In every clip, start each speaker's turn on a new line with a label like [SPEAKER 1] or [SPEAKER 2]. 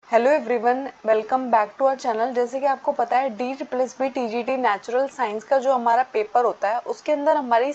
[SPEAKER 1] Hello everyone, welcome back to our channel. जैसे कि आपको पता है DSSB TGT नेचुरल साइंस का जो हमारा पेपर होता है उसके अंदर हमारी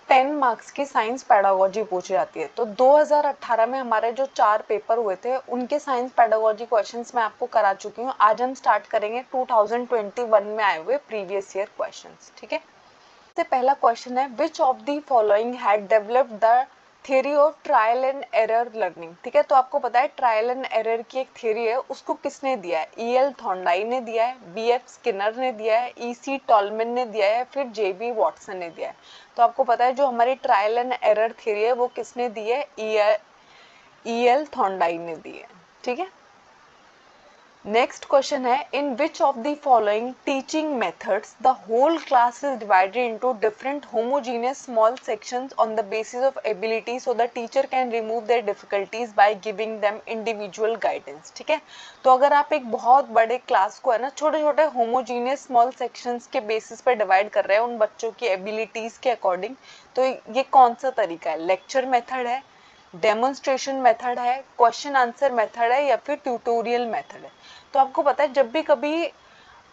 [SPEAKER 1] 10 मार्क्स की साइंस पेडागोजी पूछी जाती है। तो 2018 में हमारे जो 4 पेपर हुए थे उनके साइंस पेडागोजी क्वेश्चंस मैं आपको करा चुकी हूँ। आज हम स्टार्ट करेंगे 2021 में आए हुए प्रीवियस ईयर क्वेश्चंस। ठीक है, सबसे पहला क्वेश्चन है which of the following had developed the theory of trial and error learning. ठीक है, तो आपको पता है ट्रायल एंड एरर की एक थ्योरी है, उसको किसने दिया है? EL थॉर्नडाई ने दिया है, BF स्किनर ने दिया है, EC टॉलमन ने दिया है, फिर JB वॉटसन ने दिया है। तो आपको पता है जो हमारी ट्रायल एंड एरर थ्योरी है वो किसने दी है? EL थॉर्नडाई ने दी है। ठीक है, नेक्स्ट क्वेश्चन है in which of the following teaching methods the whole class is divided into different homogeneous small sections on the basis of ability so the teacher can remove their difficulties by giving them individual guidance. ठीक है, तो अगर आप एक बहुत बड़े class को है ना छोटे छोटे होमोजेनियस स्मॉल सेक्शंस के बेसिस पे डिवाइड कर रहे हैं उन बच्चों की एबिलिटीज के अकॉर्डिंग, तो ये कौन सा तरीका है? लेक्चर मेथड है, डेमोन्स्ट्रेशन मेथड है, क्वेश्चन आंसर मेथड है, या फिर ट्यूटोरियल मेथड है? तो आपको पता है जब भी कभी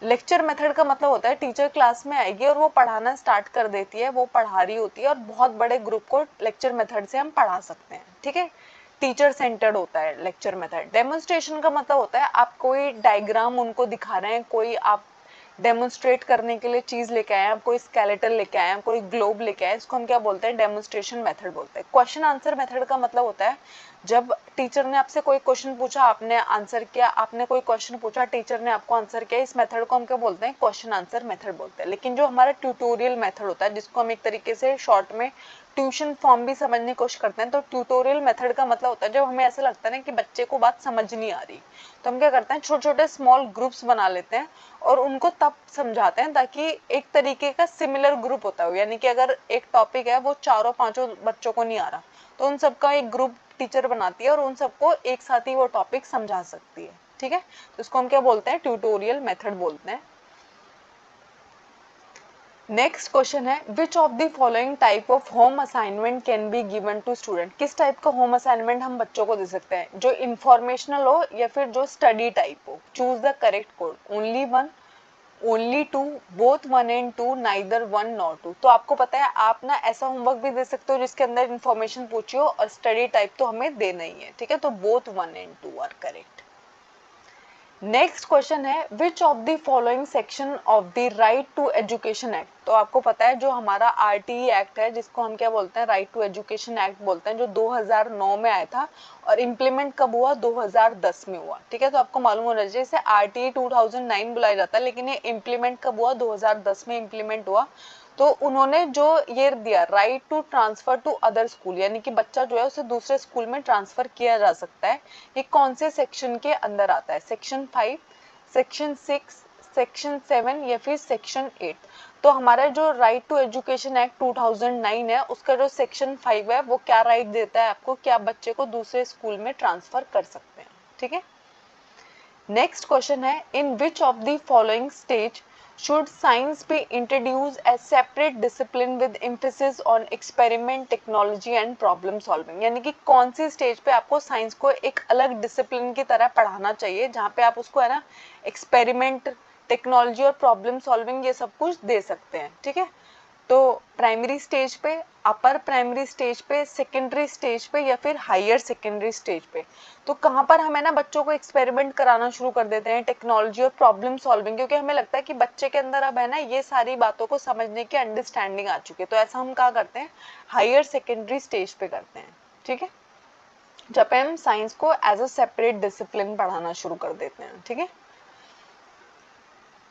[SPEAKER 1] लेक्चर मेथड का मतलब होता है टीचर क्लास में आएगी और वो पढ़ाना स्टार्ट कर देती है, वो पढ़ा रही होती है और बहुत बड़े ग्रुप को लेक्चर मेथड से हम पढ़ा सकते हैं। ठीक है, टीचर सेंटर्ड होता है लेक्चर मेथड। डेमोन्स्ट्रेशन का मतलब होता है आप कोई डायग्राम उनको दिखा रहे हैं, कोई आप डेमोन्स्ट्रेट करने के लिए चीज लेके आए हैं, आप कोई स्केलेटल लेके आए हैं, कोई ग्लोब लेके आए हैं, इसको हम क्या बोलते हैं? डेमोन्स्ट्रेशन मेथड बोलते हैं। क्वेश्चन आंसर मेथड का मतलब होता है जब टीचर ने आपसे कोई क्वेश्चन पूछा, आपने आंसर किया, आपने कोई क्वेश्चन पूछा, टीचर ने आपको आंसर किया, इस मेथड को हम क्या बोलते हैं? क्वेश्चन आंसर मेथड बोलते हैं। लेकिन जो हमारा ट्यूटोरियल मेथड होता है जिसको हम एक तरीके से शॉर्ट में ट्यूशन फॉर्म भी समझने की कोशिश करते हैं, तो ट्यूटोरियल मेथड का मतलब होता है जब हमें ऐसा लगता है ना कि बच्चे को बात समझ नहीं आ रही, तो हम क्या करते हैं? छोटे छोटे स्मॉल ग्रुप्स बना लेते हैं और उनको तब समझाते हैं ताकि एक तरीके का सिमिलर ग्रुप होता है। यानी कि अगर एक टॉपिक है वो चारों पांचों बच्चों को नहीं आ रहा तो उन सबका एक ग्रुप टीचर बनाती है और उन सबको एक साथ ही वो टॉपिक समझा सकती है। ठीक है, तो इसको हम क्या बोलते हैं? ट्यूटोरियल मेथड बोलते हैं। नेक्स्ट क्वेश्चन है which of the following type of home assignment can be given to student. किस टाइप का होम असाइनमेंट हम बच्चों को दे सकते हैं? जो इंफॉर्मेशनल हो या फिर जो स्टडी टाइप हो? Choose the correct code. Only one, only two, both one and two, neither one nor two. तो आपको पता है आप ना ऐसा होमवर्क भी दे सकते हो जिसके अंदर इंफॉर्मेशन पूछी हो और स्टडी टाइप तो हमें देना ही है। ठीक है, तो both one and two are correct. Next question है which of the following section of the Right to Education Act. तो आपको पता है जो हमारा RTE एक्ट है जिसको हम क्या बोलते हैं? राइट टू एजुकेशन एक्ट बोलते हैं, जो 2009 में आया था और इम्प्लीमेंट कब हुआ? 2010 में हुआ। ठीक है, तो आपको मालूम होना चाहिए इसे RTE 2009 बुलाया जाता है, लेकिन ये इम्प्लीमेंट कब हुआ? 2010 में इम्प्लीमेंट हुआ। तो उन्होंने जो ये दिया right to transfer to other school, यानी कि बच्चा जो है उसे दूसरे स्कूल में ट्रांसफर किया जा सकता है। ये कौन से सेक्शन के अंदर आता है? सेक्शन 5, सेक्शन 6, सेक्शन 7 या फिर सेक्शन 8? तो हमारा जो राइट टू एजुकेशन एक्ट 2009 है उसका जो सेक्शन 5 है वो क्या राइट देता है आपको कि आप बच्चे को दूसरे स्कूल में ट्रांसफर कर सकते हैं। ठीक है, नेक्स्ट क्वेश्चन है in which of the following stage should science be introduced as separate discipline with emphasis on experiment technology and problem solving। यानी कि कौन सी स्टेज पे आपको साइंस को एक अलग डिसिप्लिन की तरह पढ़ाना चाहिए जहाँ पे आप उसको है ना एक्सपेरिमेंट, टेक्नोलॉजी और प्रॉब्लम सॉल्विंग ये सब कुछ दे सकते हैं। ठीक है, तो प्राइमरी स्टेज पे, अपर प्राइमरी स्टेज पे, सेकेंडरी स्टेज पे या फिर हायर सेकेंडरी स्टेज पे? तो कहाँ पर हमें ना बच्चों को एक्सपेरिमेंट कराना शुरू कर देते हैं, टेक्नोलॉजी और प्रॉब्लम सॉल्विंग, क्योंकि हमें लगता है कि बच्चे के अंदर अब है ना ये सारी बातों को समझने की अंडरस्टैंडिंग आ चुकी है। तो ऐसा हम क्या करते हैं? हायर सेकेंडरी स्टेज पे करते हैं। ठीक है, जब हम साइंस को एज अ सेपरेट डिसिप्लिन पढ़ाना शुरू कर देते हैं। ठीक है,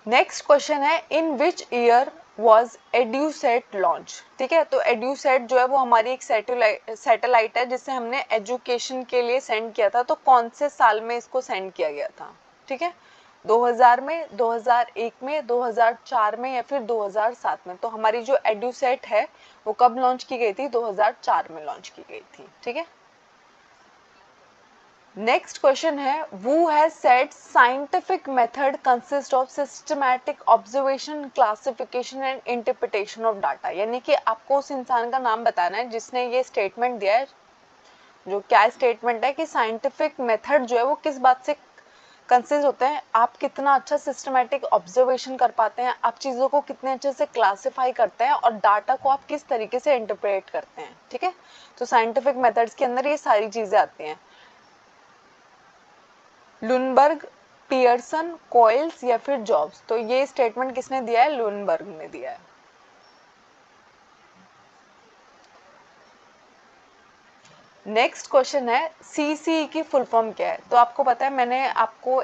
[SPEAKER 1] नेक्स्ट क्वेश्चन है in which year was EDUSAT launch. ठीक है, तो एड्यूसेट जो है वो हमारी एक सैटेलाइट है जिससे हमने एजुकेशन के लिए सेंड किया था। तो कौन से साल में इसको सेंड किया गया था? ठीक है, 2000 में, 2001 में, 2004 में या फिर 2007 में? तो हमारी जो एड्यूसेट है वो कब लॉन्च की गई थी? 2004 में लॉन्च की गई थी। ठीक है, नेक्स्ट क्वेश्चन है who has said scientific method consists of systematic observation, classification and interpretation of data। यानी कि आपको उस इंसान का नाम बताना है जिसने ये स्टेटमेंट दिया है। जो क्या स्टेटमेंट है कि साइंटिफिक मेथड जो है वो किस बात से कंसिस्ट होते हैं आप कितना अच्छा सिस्टमैटिक ऑब्जर्वेशन कर पाते हैं, आप चीज़ों को कितने अच्छे से क्लासिफाई करते हैं और डाटा को आप किस तरीके से इंटरप्रेट करते हैं, ठीक है। तो साइंटिफिक मेथड्स के अंदर ये सारी चीज़ें आती हैं। लुनबर्ग, पियर्सन, कोइल्स या फिर जॉब्स, तो ये स्टेटमेंट किसने दिया है? लुनबर्ग ने दिया है। नेक्स्ट क्वेश्चन है सीसी की फुल फॉर्म क्या है? तो आपको पता है मैंने आपको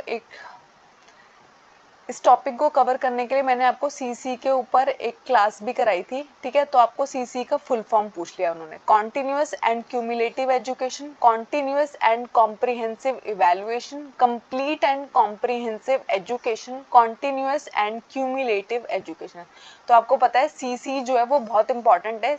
[SPEAKER 1] इस टॉपिक को कवर करने के लिए मैंने आपको सीसी के ऊपर एक क्लास भी कराई थी, ठीक है। तो आपको सीसी का फुल फॉर्म पूछ लिया उन्होंने। Continuous and cumulative education, continuous and comprehensive evaluation, complete and comprehensive education, continuous and cumulative education. तो आपको पता है सीसी जो है वो बहुत इंपॉर्टेंट है।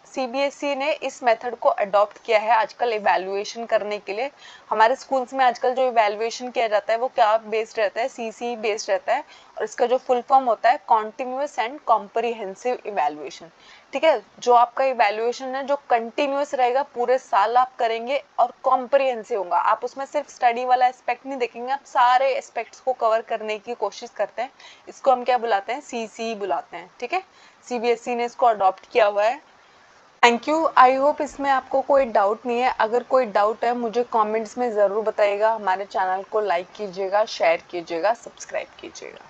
[SPEAKER 1] सीबीएसई ने इस मेथड को अडॉप्ट किया है आजकल इवैल्यूएशन करने के लिए। हमारे स्कूल्स में आजकल जो इवैल्यूएशन किया जाता है वो क्या बेस्ड रहता है? सीसी बेस्ड रहता है, और इसका जो फुल फॉर्म होता है कॉन्टिन्यूअस एंड कॉम्प्रिहेंसिव इवैल्यूएशन, ठीक है। जो आपका इवैल्यूएशन है जो कंटिन्यूअस रहेगा, पूरे साल आप करेंगे, और कॉम्प्रिहेंसिव होगा, आप उसमें सिर्फ स्टडी वाला एस्पेक्ट नहीं देखेंगे, आप सारे एस्पेक्ट्स को कवर करने की कोशिश करते हैं। इसको हम क्या बुलाते हैं? सीसी बुलाते हैं, ठीक है। सीबीएसई ने इसको अडॉप्ट किया हुआ है। Thank you. आई होप इसमें आपको कोई डाउट नहीं है। अगर कोई डाउट है मुझे कमेंट्स में ज़रूर बताइएगा। हमारे चैनल को लाइक कीजिएगा, शेयर कीजिएगा, सब्सक्राइब कीजिएगा।